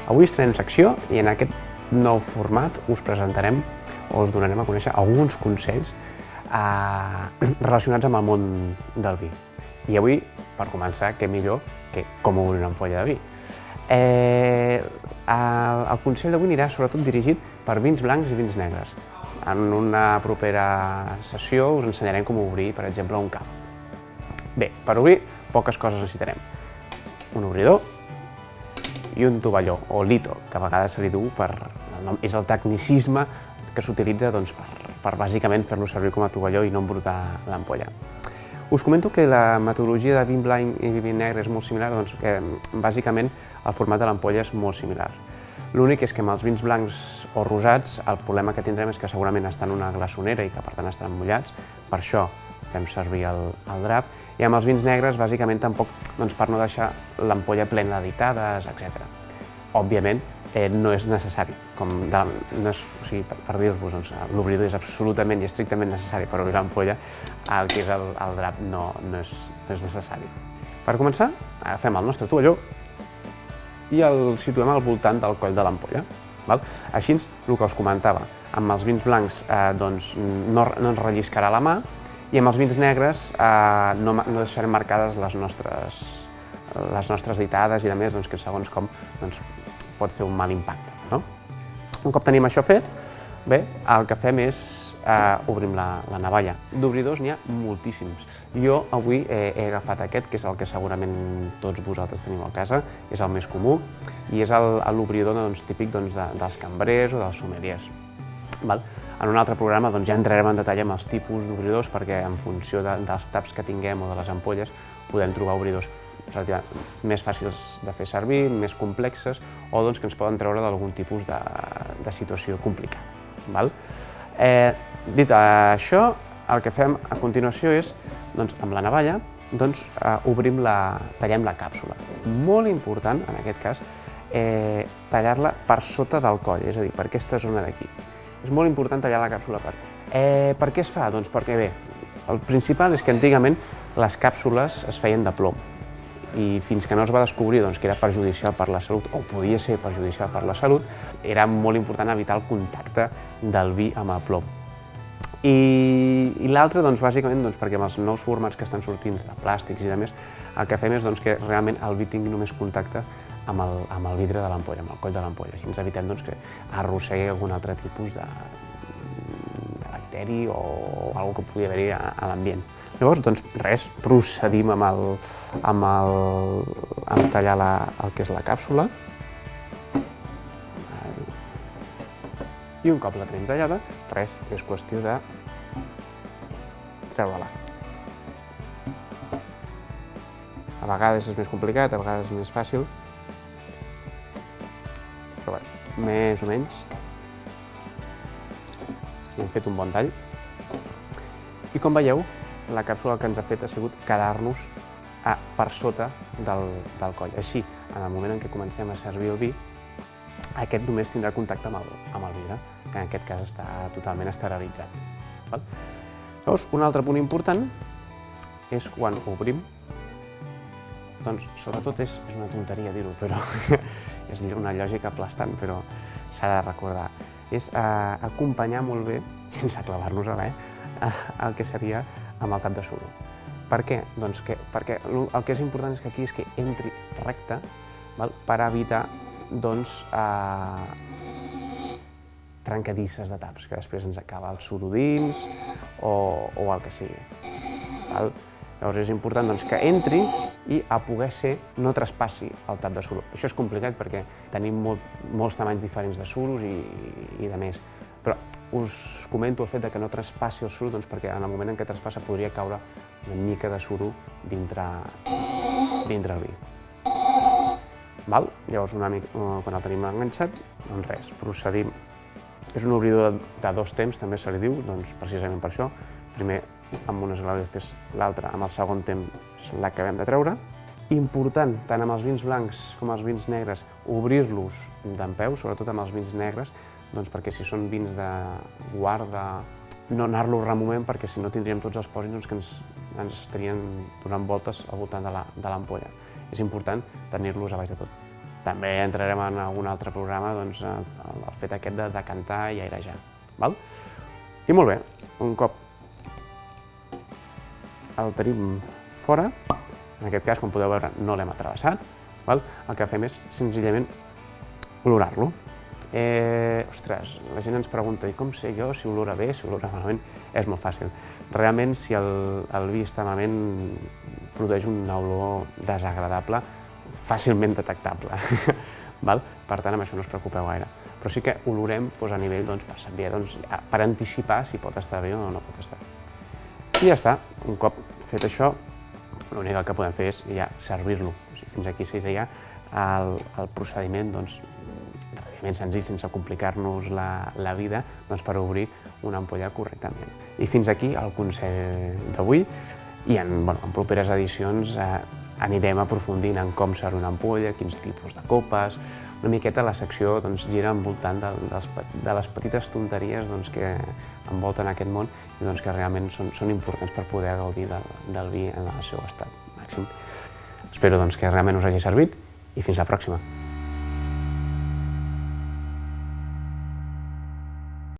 Avui estrenem secció i en aquest nou format us presentarem o us donarem a conèixer alguns consells relacionats amb el món del vi. I avui, per començar, què millor que com obrir una ampolla de vi. El consell d'avui anirà sobretot dirigit per vins blancs i vins negres. En una propera sessió us ensenyarem com obrir, per exemple, un cava. Bé, per obrir poques coses necessitarem. Un obridor i un tovalló, o lito, que a vegades se li diu és el tecnicisme que s'utilitza per bàsicament fer-lo servir com a tovalló i no embrutar l'ampolla. Us comento que la metodologia de vin blanc i vin negre és molt similar, doncs que bàsicament el format de l'ampolla és molt similar. L'únic és que amb els vins blancs o rosats el problema que tindrem és que segurament estan en una glaçonera i que per tant estan mullats, per això fem servir el drap, i amb els vins negres bàsicament tampoc per no deixar l'ampolla plena de ditades, etc. Òbviament no és necessari, per dir-vos, l'obridor és absolutament i estrictament necessari per obrir l'ampolla, el que és el drap no és necessari. Per començar, agafem el nostre tovalló i el situem al voltant del coll de l'ampolla. Així, el que us comentava, amb els vins blancs no ens relliscarà la mà i amb els vins negres no deixarem marcades les nostres ditades i, a més, que segons com pot fer un mal impacte. Un cop tenim això fet, bé, el que fem és obrim la navalla. D'obridors n'hi ha moltíssims. Jo avui he agafat aquest, que és el que segurament tots vosaltres teniu a casa, és el més comú i és l'obridor típic dels cambrers o dels sommeliers. En un altre programa ja entrarem en detall amb els tipus d'obridors perquè en funció dels taps que tinguem o de les ampolles podem trobar obridors més fàcils de fer servir, més complexes o que ens poden treure d'algun tipus de situació complicada. Dit això, el que fem a continuació és, amb la navalla, tallem la càpsula. Molt important, en aquest cas, tallar-la per sota del coll, és a dir, per aquesta zona d'aquí. És molt important tallar la càpsula per... Per què es fa? Doncs perquè, bé, el principal és que antigament les càpsules es feien de plom i fins que no es va descobrir que era perjudicial per la salut o podia ser perjudicial per la salut, era molt important evitar el contacte del vi amb el plom. I l'altre, bàsicament, perquè amb els nous formats que estan sortint de plàstics i de més, el que fem és que realment el vi tingui només contacte amb el vidre de l'ampolla, amb el coll de l'ampolla. Així ens evitem que arrossegui algun altre tipus de bacteri o alguna cosa que pugui haver-hi a l'ambient. Llavors, res, procedim amb tallar el que és la càpsula. I un cop la tenim tallada, res, és qüestió de treure-la. A vegades és més complicat, a vegades és més fàcil, però bé, més o menys, si hem fet un bon tall. I com veieu, la càpsula que ens ha fet ha sigut quedar-nos per sota del coll. Així, en el moment en què comencem a servir el vi, aquest només tindrà contacte amb el vidre, que en aquest cas està totalment esterilitzat. Llavors, un altre punt important és quan obrim, sobretot és una tonteria dir-ho, però és una lògica aplastant, però s'ha de recordar, és acompanyar molt bé, sense clavar-nos-la, el que seria amb el tap de suro. Per què? Doncs perquè el que és important és que aquí entri recte per evitar trencadisses de taps, que després ens acaba el suro dins o el que sigui. Llavors és important que entri i a poder ser no traspassi el tap de suro. Això és complicat perquè tenim molts tamanys diferents de suros i de més, però us comento el fet que no traspassi el suro perquè en el moment en què traspassa podria caure una mica de suro dintre el vi. Llavors, quan el tenim enganxat, res, procedim. És un obridor de dos temps, també se li diu, precisament per això. Primer amb un esglau i després l'altre amb el segon temps l'acabem de treure. Important, tant amb els vins blancs com els vins negres, obrir-los dempeus, sobretot amb els vins negres, perquè si són vins de guarda, no anar-los removent perquè si no tindríem tots els pòsits que ens estarien donant voltes al voltant de l'ampolla. És important tenir-los a baix de tot. També entrarem en algun altre programa el fet aquest de decantar i airejar. I molt bé, un cop el tenim fora, en aquest cas, com podeu veure, no l'hem travessat, el que fem és senzillament olorar-lo. Ostres, la gent ens pregunta, i com sé jo si olora bé, si olora malament? És molt fàcil. Realment, si el vi està malament, produeix una olor desagradable, fàcilment detectable. Per tant, amb això no us preocupeu gaire. Però sí que olorem a nivell per saber, per anticipar si pot estar bé o no pot estar bé. I ja està, un cop fet això, l'únic que podem fer és ja servir-lo. Fins aquí seria el procediment relativament senzill, sense complicar-nos la vida, per obrir una ampolla correctament. I fins aquí el consell d'avui, i en properes edicions anirem aprofundint en com servir una ampolla, quins tipus de copes. Una miqueta la secció gira envoltant de les petites tonteries que envolten aquest món i que realment són importants per poder gaudir del vi en el seu estat màxim. Espero que realment us hagi servit i fins la pròxima.